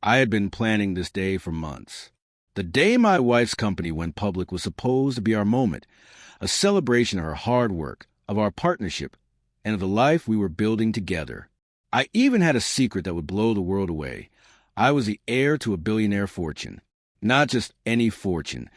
I had been planning this day for months. The day my wife's company went public was supposed to be our moment, a celebration of her hard work, of our partnership, and of the life we were building together. I even had a secret that would blow the world away. I was the heir to a billionaire fortune. Not just any fortune,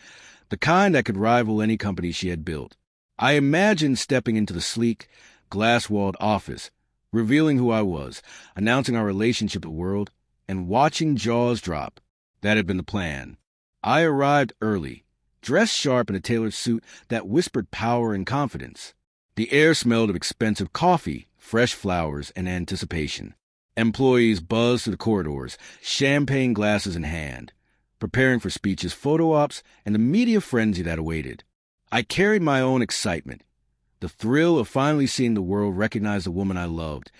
the kind that could rival any company she had built. I imagined stepping into the sleek, glass-walled office, revealing who I was, announcing our relationship to the world, and watching jaws drop. That had been the plan. I arrived early, dressed sharp in a tailored suit that whispered power and confidence. The air smelled of expensive coffee, fresh flowers, and anticipation. Employees buzzed through the corridors, champagne glasses in hand, preparing for speeches, photo ops, and the media frenzy that awaited. I carried my own excitement, the thrill of finally seeing the world recognize the woman I loved,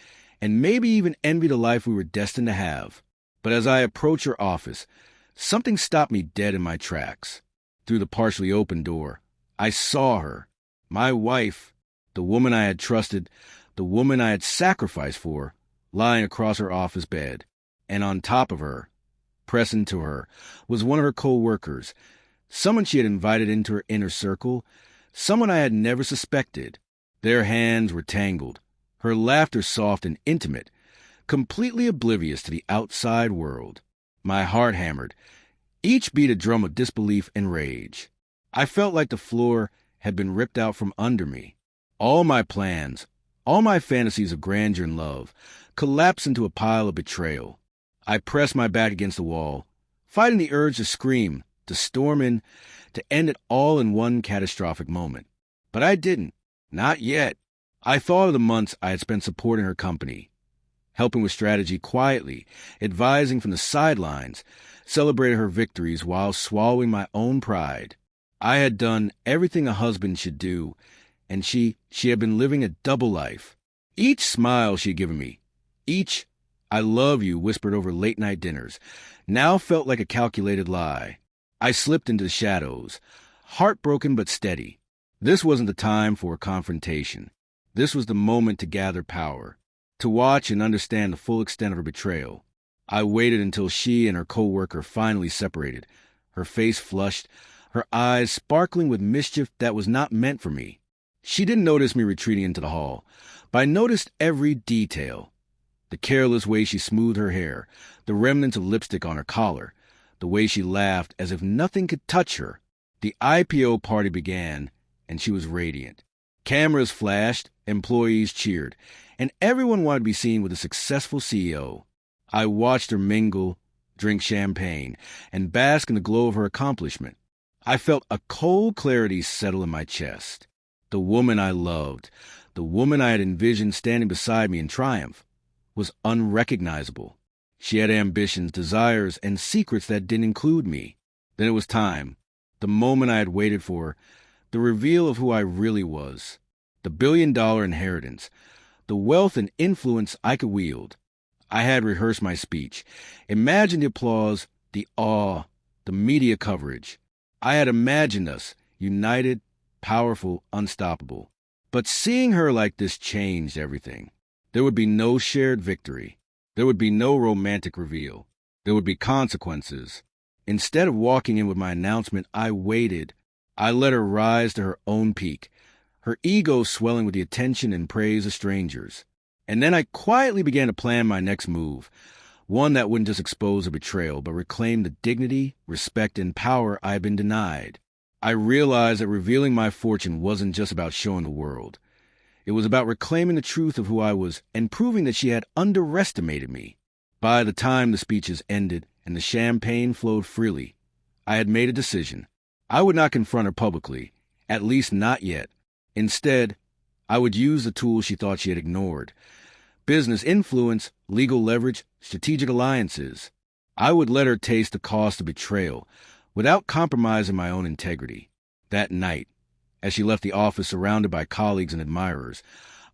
and maybe even envy the life we were destined to have. But as I approached her office, something stopped me dead in my tracks. Through the partially open door, I saw her, my wife, the woman I had trusted, the woman I had sacrificed for, lying across her office bed. And on top of her, pressing to her, was one of her coworkers, someone she had invited into her inner circle, someone I had never suspected. Their hands were tangled, her laughter soft and intimate, completely oblivious to the outside world. My heart hammered, each beat a drum of disbelief and rage. I felt like the floor had been ripped out from under me. All my plans, all my fantasies of grandeur and love, collapsed into a pile of betrayal. I pressed my back against the wall, fighting the urge to scream, to storm in, to end it all in one catastrophic moment. But I didn't. Not yet. I thought of the months I had spent supporting her company, helping with strategy quietly, advising from the sidelines, celebrating her victories while swallowing my own pride. I had done everything a husband should do, and she had been living a double life. Each smile she had given me, each "I love you" whispered over late-night dinners, now felt like a calculated lie. I slipped into the shadows, heartbroken but steady. This wasn't the time for a confrontation. This was the moment to gather power, to watch and understand the full extent of her betrayal. I waited until she and her coworker finally separated, her face flushed, her eyes sparkling with mischief that was not meant for me. She didn't notice me retreating into the hall, but I noticed every detail. The careless way she smoothed her hair, the remnants of lipstick on her collar, the way she laughed as if nothing could touch her. The IPO party began, and she was radiant. Cameras flashed, employees cheered, and everyone wanted to be seen with a successful CEO. I watched her mingle, drink champagne, and bask in the glow of her accomplishment. I felt a cold clarity settle in my chest. The woman I loved, the woman I had envisioned standing beside me in triumph, was unrecognizable. She had ambitions, desires, and secrets that didn't include me. Then it was time, the moment I had waited for, the reveal of who I really was, the billion-dollar inheritance, the wealth and influence I could wield. I had rehearsed my speech, imagined the applause, the awe, the media coverage. I had imagined us, united, powerful, unstoppable. But seeing her like this changed everything. There would be no shared victory. There would be no romantic reveal. There would be consequences. Instead of walking in with my announcement, I waited. I let her rise to her own peak, her ego swelling with the attention and praise of strangers. And then I quietly began to plan my next move, one that wouldn't just expose a betrayal, but reclaim the dignity, respect, and power I had been denied. I realized that revealing my fortune wasn't just about showing the world. It was about reclaiming the truth of who I was and proving that she had underestimated me. By the time the speeches ended and the champagne flowed freely, I had made a decision. I would not confront her publicly, at least not yet. Instead, I would use the tools she thought she had ignored: business influence, legal leverage, strategic alliances. I would let her taste the cost of betrayal without compromising my own integrity. That night, as she left the office surrounded by colleagues and admirers,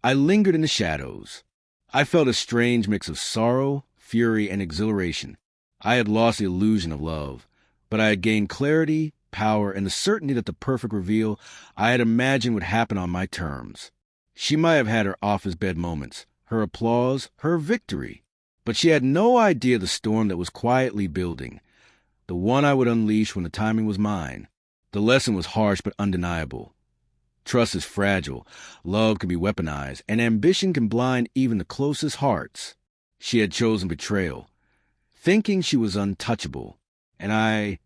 I lingered in the shadows. I felt a strange mix of sorrow, fury, and exhilaration. I had lost the illusion of love, but I had gained clarity, power, and the certainty that the perfect reveal I had imagined would happen on my terms. She might have had her office bed moments, her applause, her victory, But she had no idea the storm that was quietly building, the one I would unleash when the timing was mine. The lesson was harsh but undeniable. Trust is fragile, love can be weaponized, and ambition can blind even the closest hearts. She had chosen betrayal, thinking she was untouchable, and I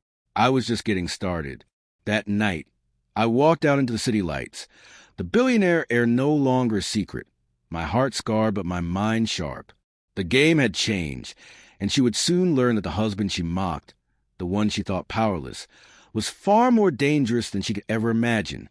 was just getting started. That night, I walked out into the city lights. The billionaire heir no longer a secret, my heart scarred but my mind sharp. The game had changed, and she would soon learn that the husband she mocked, the one she thought powerless, was far more dangerous than she could ever imagine.